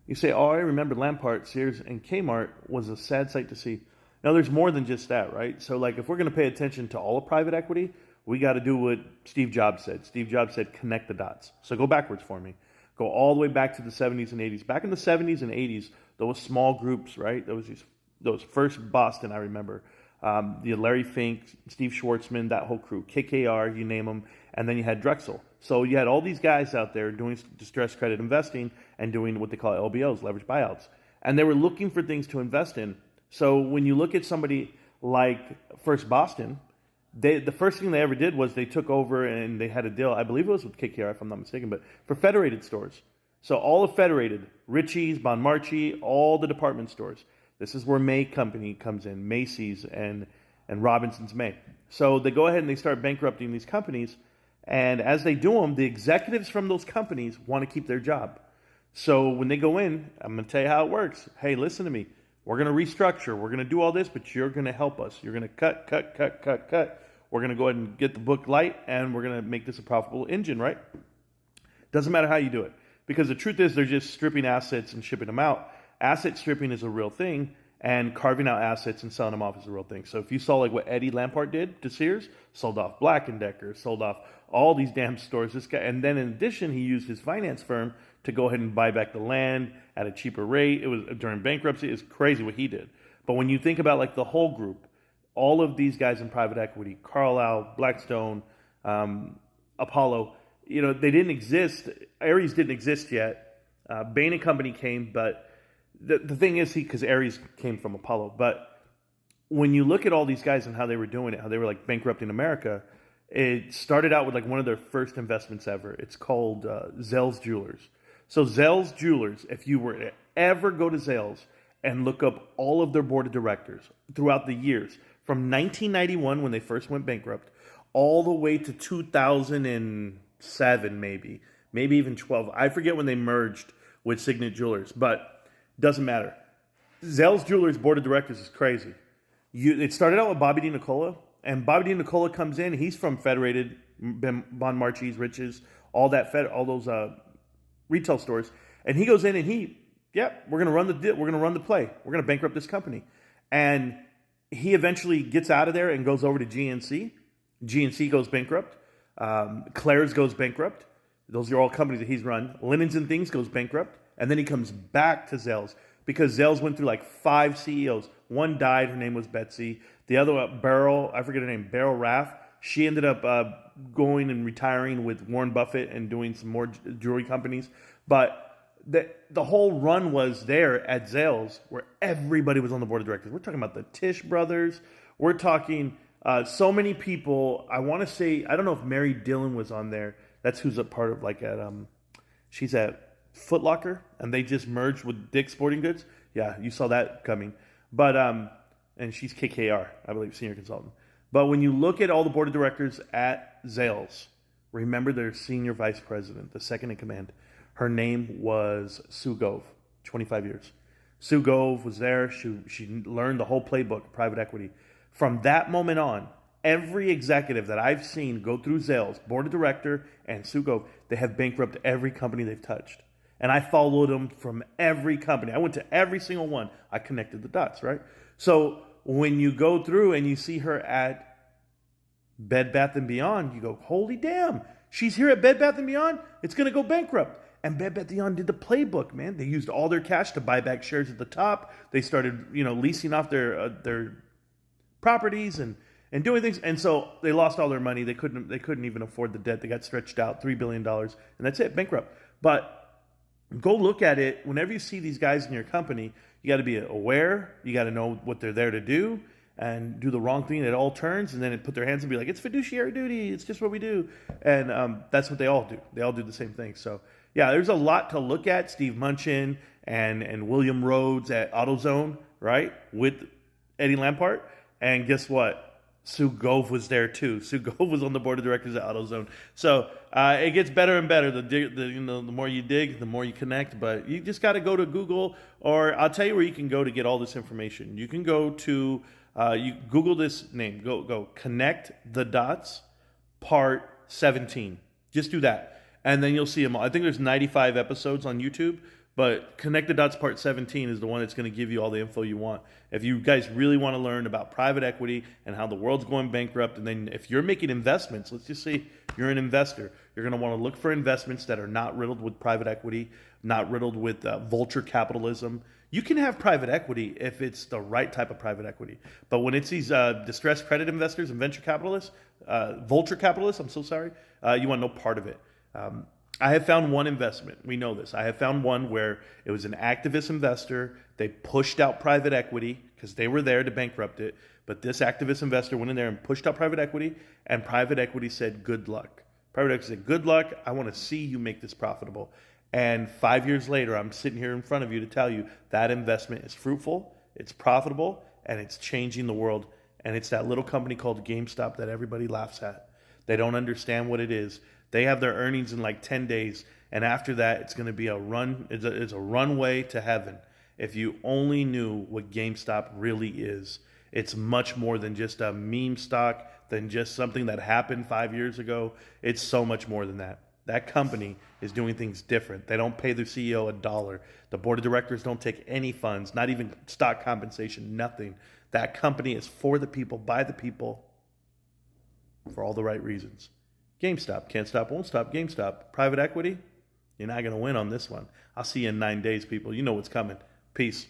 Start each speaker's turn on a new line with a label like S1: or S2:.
S1: You say, oh, I remember Lampart, Sears, and Kmart was a sad sight to see. Now, there's more than just that, right? So, like, if we're going to pay attention to all of private equity, we got to do what Steve Jobs said. Steve Jobs said, connect the dots. So, go backwards for me. Go all the way back to the 70s and 80s. Back in the 70s and 80s, those small groups, right? Those first Boston, I remember. Larry Fink, Steve Schwartzman, that whole crew, KKR, you name them, and then you had Drexel. So you had all these guys out there doing distressed credit investing and doing what they call LBOs, leverage buyouts, and they were looking for things to invest in. So when you look at somebody like First Boston, the first thing they ever did was they took over and they had a deal. I believe it was with KKR, if I'm not mistaken, but for Federated stores. So all of Federated, Richie's, Bon Marchi, all the department stores. This is where May Company comes in, Macy's and Robinson's May. So they go ahead and they start bankrupting these companies. And as they do them, the executives from those companies want to keep their job. So when they go in, I'm going to tell you how it works. Hey, listen to me. We're going to restructure. We're going to do all this, but you're going to help us. You're going to cut. We're going to go ahead and get the book light, and we're going to make this a profitable engine, right? Doesn't matter how you do it. Because the truth is they're just stripping assets and shipping them out. Asset stripping is a real thing, and carving out assets and selling them off is a real thing. So if you saw like what Eddie Lampart did to Sears, sold off Black & Decker, sold off all these damn stores. This guy, and then in addition, he used his finance firm to go ahead and buy back the land at a cheaper rate. It was during bankruptcy. It's crazy what he did. But when you think about like the whole group, all of these guys in private equity, Carlyle, Blackstone, Apollo, they didn't exist. Ares didn't exist yet. Bain & Company came, but the thing is, because Ares came from Apollo. But when you look at all these guys and how they were doing it, how they were like bankrupting America, it started out with like one of their first investments ever. It's called Zales Jewelers. So Zales Jewelers, if you were to ever go to Zales and look up all of their board of directors throughout the years, from 1991 when they first went bankrupt, all the way to 2007 maybe even 12. I forget when they merged with Signet Jewelers, but doesn't matter. Zales Jewelers board of directors is crazy. It started out with Bobby DeNicola, and Bobby DeNicola comes in. He's from Federated, Bon Marchi's, Riches, all those retail stores, and he goes in and we're gonna run the play. We're gonna bankrupt this company, and he eventually gets out of there and goes over to GNC. GNC goes bankrupt. Claire's goes bankrupt. Those are all companies that he's run. Linens and Things goes bankrupt, and then he comes back to Zales because Zales went through like 5 CEOs. One died. Her name was Betsy. The other one, Beryl, I forget her name, Beryl Raff. She ended up going and retiring with Warren Buffett and doing some more jewelry companies. But the whole run was there at Zales where everybody was on the board of directors. We're talking about the Tisch brothers. We're talking so many people. I want to say, I don't know if Mary Dillon was on there. That's who's a part of she's at Foot Locker, and they just merged with Dick's Sporting Goods. Yeah, you saw that coming. But and she's KKR, I believe, senior consultant. But when you look at all the board of directors at Zales, remember their senior vice president, the second in command. Her name was Sue Gove, 25 years. Sue Gove was there. She learned the whole playbook of private equity. From that moment on, every executive that I've seen go through Zales, board of director, and Sue Gove, they have bankrupted every company they've touched. And I followed them from every company. I went to every single one. I connected the dots, right? So when you go through and you see her at Bed Bath & Beyond, you go, holy damn, she's here at Bed Bath & Beyond? It's going to go bankrupt. And Bed Bath & Beyond did the playbook, man. They used all their cash to buy back shares at the top. They started, leasing off their properties and doing things. And so they lost all their money. They couldn't even afford the debt. They got stretched out, $3 billion. And that's it, bankrupt. But go look at it. Whenever you see these guys in your company, you got to be aware. You got to know what they're there to do and do the wrong thing at all turns, and then put their hands and be like, it's fiduciary duty. It's just what we do. And that's what they all do. They all do the same thing. So, yeah, there's a lot to look at. Steve Munchin and William Rhodes at AutoZone, right, with Eddie Lampart. And guess what? Sue Gove was there too. Sue Gove was on the board of directors at AutoZone. So it gets better and better. The more you dig, the more you connect. But you just got to go to Google, or I'll tell you where you can go to get all this information. You can go to you Google this name. Go Connect the Dots Part 17. Just do that, and then you'll see them all. I think there's 95 episodes on YouTube. But Connect the Dots Part 17 is the one that's going to give you all the info you want. If you guys really want to learn about private equity and how the world's going bankrupt, and then if you're making investments, let's just say you're an investor, you're going to want to look for investments that are not riddled with private equity, not riddled with vulture capitalism. You can have private equity if it's the right type of private equity. But when it's these distressed credit investors and venture capitalists, vulture capitalists, I'm so sorry, you want no part of it. I have found one investment. We know this. I have found one where it was an activist investor. They pushed out private equity because they were there to bankrupt it. But this activist investor went in there and pushed out private equity, and private equity said, good luck. Private equity said, good luck. I want to see you make this profitable. And 5 years later, I'm sitting here in front of you to tell you that investment is fruitful, it's profitable, and it's changing the world. And it's that little company called GameStop that everybody laughs at. They don't understand what it is. They have their earnings in like 10 days. And after that, it's going to be a run. It's a runway to heaven. If you only knew what GameStop really is, it's much more than just a meme stock, than just something that happened 5 years ago. It's so much more than that. That company is doing things different. They don't pay their CEO $1. The board of directors don't take any funds, not even stock compensation, nothing. That company is for the people, by the people, for all the right reasons. GameStop, can't stop, won't stop. GameStop, private equity, you're not going to win on this one. I'll see you in 9 days, people. You know what's coming. Peace.